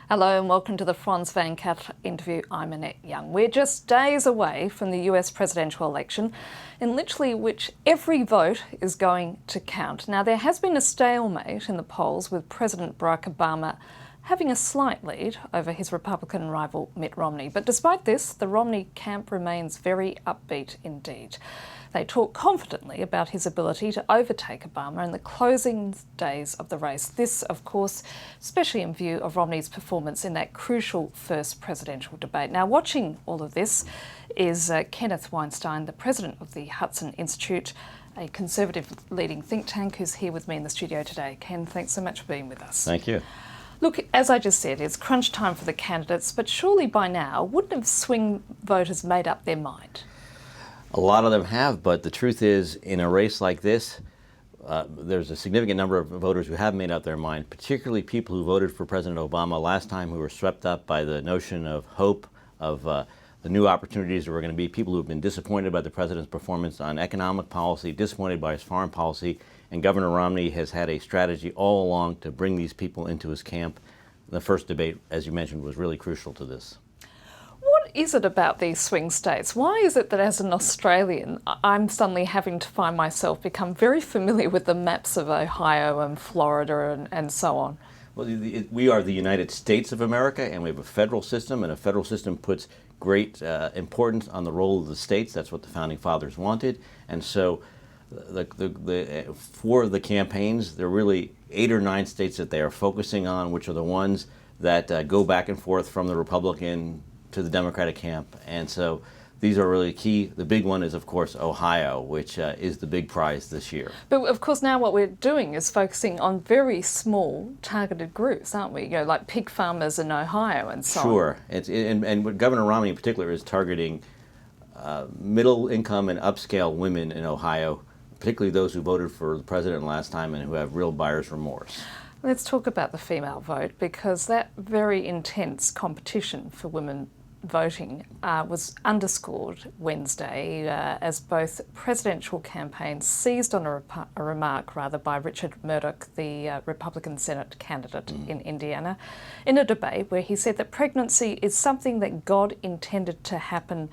Hello and welcome to the Franz Van Kat interview. I'm Annette Young. We're just days away from the US presidential election, in literally which every vote is going to count. Now, there has been a stalemate in the polls with President Barack Obama having a slight lead over his Republican rival Mitt Romney. But despite this, the Romney camp remains very upbeat indeed. They talk confidently about his ability to overtake Obama in the closing days of the race. This, of course, especially in view of Romney's performance in that crucial first presidential debate. Now, watching all of this is Kenneth Weinstein, the president of the Hudson Institute, a conservative leading think tank, who's here with me in the studio today. Ken, thanks so much for being with us. Thank you. Look, as I just said, it's crunch time for the candidates, but surely by now, wouldn't have swing voters made up their mind? A lot of them have, but the truth is, in a race like this, there's a significant number of voters who have made up their mind, particularly people who voted for President Obama last time, who were swept up by the notion of hope, of the new opportunities that were going to be, people who have been disappointed by the president's performance on economic policy, disappointed by his foreign policy, and Governor Romney has had a strategy all along to bring these people into his camp. The first debate, as you mentioned, was really crucial to this. What is it about these swing states? Why is it that as an Australian, I'm suddenly having to find myself become very familiar with the maps of Ohio and Florida and so on? Well, we are the United States of America, and we have a federal system, and a federal system puts great importance on the role of the states. That's what the Founding Fathers wanted. And so for the campaigns, there are really 8 or 9 states that they are focusing on, which are the ones that go back and forth from the Republican to the Democratic camp. And so these are really key. The big one is, of course, Ohio, which is the big prize this year. But of course, now what we're doing is focusing on very small targeted groups, aren't we? You know, like pig farmers in Ohio and so on. Sure. And what Governor Romney in particular is targeting middle income and upscale women in Ohio, particularly those who voted for the president last time and who have real buyer's remorse. Let's talk about the female vote, because that very intense competition for women voting was underscored Wednesday as both presidential campaigns seized on a remark by Richard Murdoch, the Republican Senate candidate in Indiana, in a debate where he said that pregnancy is something that God intended to happen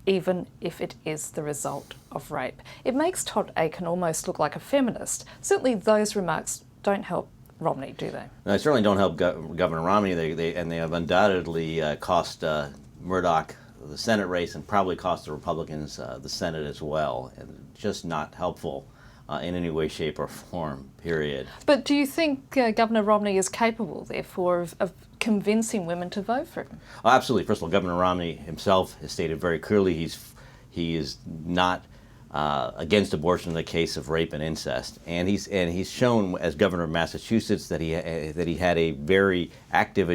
even if it is the result of rape. It makes Todd Akin almost look like a feminist. Certainly those remarks don't help Romney, do they? No, they certainly don't help Governor Romney. They have undoubtedly cost Murdoch the Senate race and probably cost the Republicans the Senate as well. And just not helpful in any way, shape, or form, period. But do you think Governor Romney is capable, therefore, of convincing women to vote for him? Oh, absolutely. First of all, Governor Romney himself has stated very clearly he is not against abortion in the case of rape and incest, and he's shown as governor of Massachusetts that he had a very active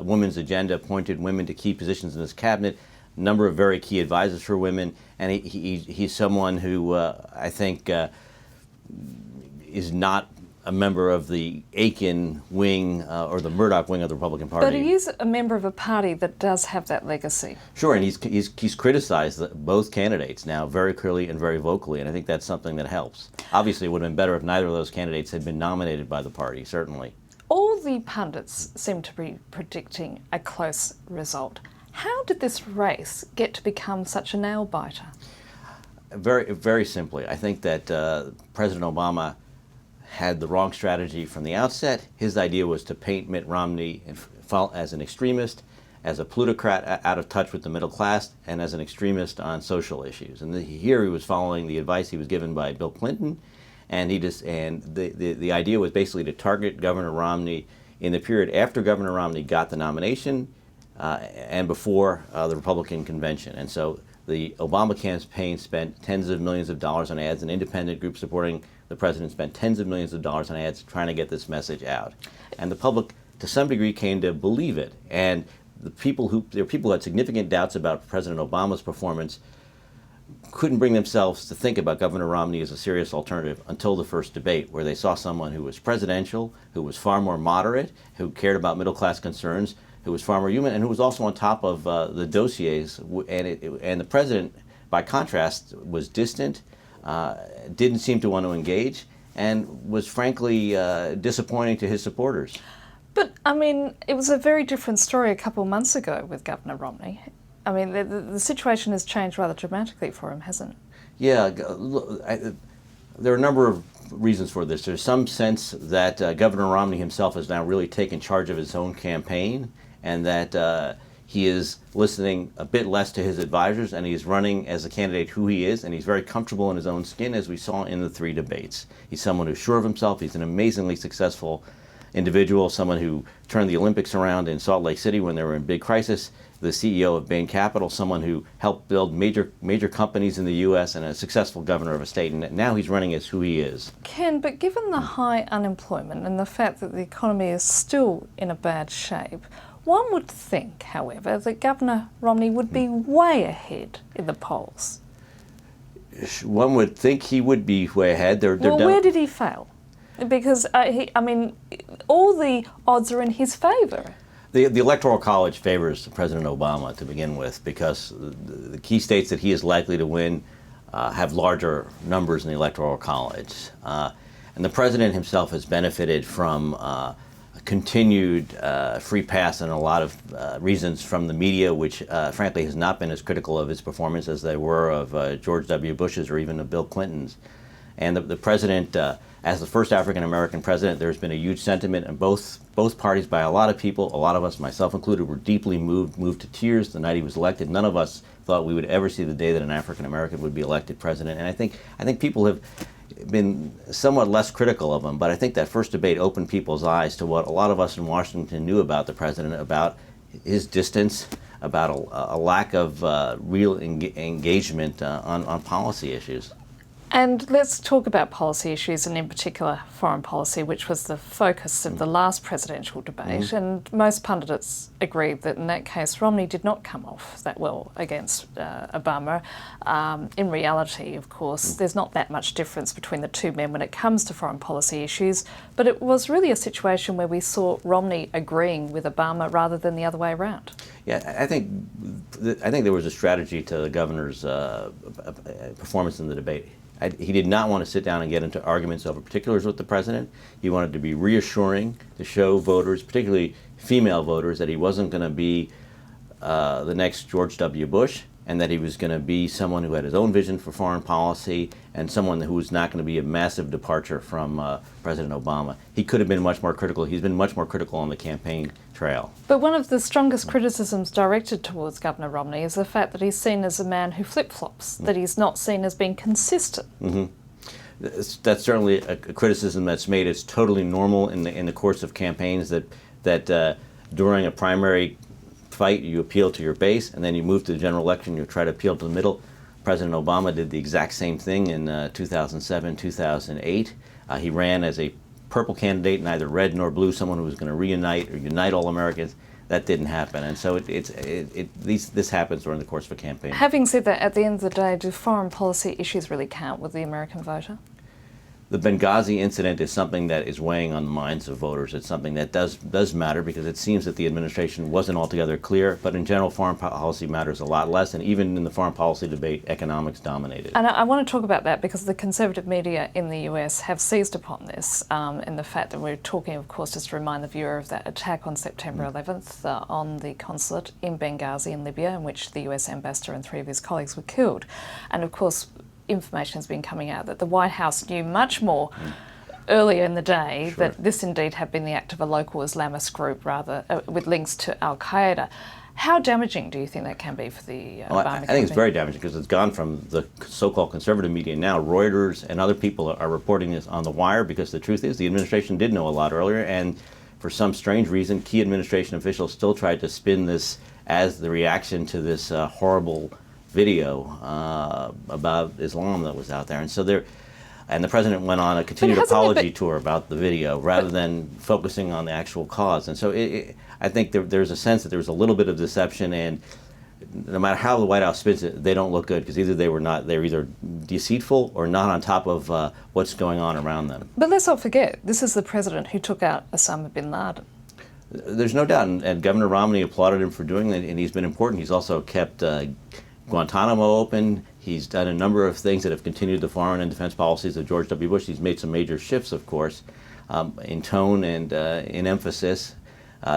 women's agenda, appointed women to key positions in his cabinet, a number of very key advisors for women, and he's someone who I think is not a member of the Akin wing or the Murdoch wing of the Republican Party. But he is a member of a party that does have that legacy. Sure, and he's criticized both candidates now very clearly and very vocally, and I think that's something that helps. Obviously, it would have been better if neither of those candidates had been nominated by the party, certainly. All the pundits seem to be predicting a close result. How did this race get to become such a nail-biter? Very, very simply, I think that President Obama had the wrong strategy from the outset. His idea was to paint Mitt Romney as an extremist, as a plutocrat out of touch with the middle class, and as an extremist on social issues. And here he was following the advice he was given by Bill Clinton, and the idea was basically to target Governor Romney in the period after Governor Romney got the nomination and before the Republican convention. And so the Obama campaign spent tens of millions of dollars on ads, and independent groups supporting the president spent tens of millions of dollars on ads trying to get this message out. And the public, to some degree, came to believe it. And there were people who had significant doubts about President Obama's performance couldn't bring themselves to think about Governor Romney as a serious alternative until the first debate, where they saw someone who was presidential, who was far more moderate, who cared about middle-class concerns, who was far more human, and who was also on top of the dossiers. And the president, by contrast, was distant, didn't seem to want to engage, and was frankly disappointing to his supporters. But, I mean, it was a very different story a couple of months ago with Governor Romney. I mean, the situation has changed rather dramatically for him, hasn't it? Yeah, there are a number of reasons for this. There's some sense that Governor Romney himself has now really taken charge of his own campaign, and that he is listening a bit less to his advisors, and he's running as a candidate who he is, and he's very comfortable in his own skin, as we saw in the 3 debates. He's someone who's sure of himself. He's an amazingly successful individual, someone who turned the Olympics around in Salt Lake City when they were in big crisis, the CEO of Bain Capital, someone who helped build major companies in the U.S. and a successful governor of a state, and now he's running as who he is. Ken, but given the high unemployment and the fact that the economy is still in a bad shape, one would think, however, that Governor Romney would be way ahead in the polls. One would think he would be way ahead. Where did he fail? Because, I mean, all the odds are in his favour. The Electoral College favors President Obama to begin with, because the key states that he is likely to win have larger numbers in the Electoral College. And the president himself has benefited from a continued free pass and a lot of reasons from the media, which frankly has not been as critical of his performance as they were of George W. Bush's or even of Bill Clinton's. And the president, as the first African-American president, there's been a huge sentiment in both parties by a lot of people. A lot of us, myself included, were deeply moved to tears the night he was elected. None of us thought we would ever see the day that an African-American would be elected president. And I think people have been somewhat less critical of him, but I think that first debate opened people's eyes to what a lot of us in Washington knew about the president, about his distance, about a lack of real engagement on policy issues. And let's talk about policy issues, and in particular foreign policy, which was the focus of the last presidential debate. And most pundits agreed that in that case Romney did not come off that well against Obama. In reality, of course, there's not that much difference between the two men when it comes to foreign policy issues, but it was really a situation where we saw Romney agreeing with Obama rather than the other way around. Yeah, I think there was a strategy to the governor's performance in the debate. He did not want to sit down and get into arguments over particulars with the president. He wanted to be reassuring to show voters, particularly female voters, that he wasn't going to be the next George W. Bush, and that he was going to be someone who had his own vision for foreign policy and someone who was not going to be a massive departure from President Obama. He could have been much more critical. He's been much more critical on the campaign trail. But one of the strongest criticisms directed towards Governor Romney is the fact that he's seen as a man who flip-flops, that he's not seen as being consistent. That's certainly a criticism that's made. It's totally normal in the course of campaigns that during a primary fight you appeal to your base, and then you move to the general election, you try to appeal to the middle. President Obama did the exact same thing in 2007, 2008. He ran as a purple candidate, neither red nor blue, someone who was going to reunite or unite all Americans. That didn't happen, and so this happens during the course of a campaign. Having said that, at the end of the day, do foreign policy issues really count with the American voter? The Benghazi incident is something that is weighing on the minds of voters. It's something that does matter, because it seems that the administration wasn't altogether clear, but in general foreign policy matters a lot less, and even in the foreign policy debate, economics dominated. And I want to talk about that because the conservative media in the US have seized upon this, and the fact that we're talking, of course, just to remind the viewer of that attack on September 11th on the consulate in Benghazi in Libya, in which the US ambassador and 3 of his colleagues were killed. And of course, information has been coming out that the White House knew much more earlier in the day that this indeed had been the act of a local Islamist group, rather with links to Al-Qaeda. How damaging do you think that can be for the Obama campaign? I think it's very damaging, because it's gone from the so-called conservative media now. Reuters and other people are reporting this on the wire, because the truth is the administration did know a lot earlier, and for some strange reason, key administration officials still tried to spin this as the reaction to this horrible video about Islam that was out there. And so and the president went on a continued apology tour about the video rather than focusing on the actual cause. And so I think there's a sense that there was a little bit of deception, and no matter how the White House spins it, they don't look good, because they're either deceitful or not on top of what's going on around them. But let's not forget, this is the president who took out Osama bin Laden. There's no doubt, and Governor Romney applauded him for doing that, and he's been important. He's also kept Guantanamo open. He's done a number of things that have continued the foreign and defense policies of George W. Bush. He's made some major shifts, of course, in tone and in emphasis.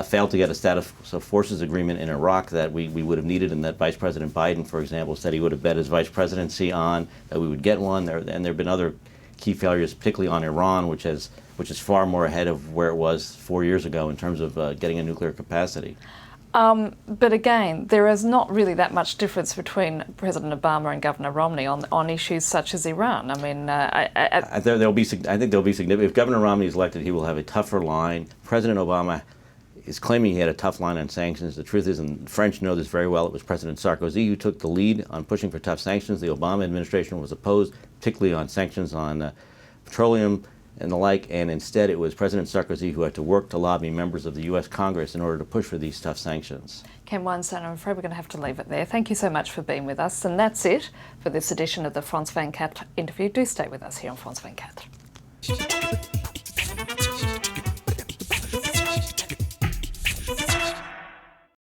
Failed to get a status of forces agreement in Iraq that we would have needed, and that Vice President Biden, for example, said he would have bet his vice presidency on that we would get one. And there have been other key failures, particularly on Iran, which is far more ahead of where it was 4 years ago in terms of getting a nuclear capacity. But again, there is not really that much difference between President Obama and Governor Romney on issues such as Iran. I mean, I think there'll be significant. If Governor Romney is elected, he will have a tougher line. President Obama is claiming he had a tough line on sanctions. The truth is, and the French know this very well, it was President Sarkozy who took the lead on pushing for tough sanctions. The Obama administration was opposed, particularly on sanctions on petroleum and the like, and instead it was President Sarkozy who had to work to lobby members of the U.S. Congress in order to push for these tough sanctions. Ken Weinstein, I'm afraid we're going to have to leave it there. Thank you so much for being with us. And that's it for this edition of the Frans van Kat interview. Do stay with us here on Frans van Kat.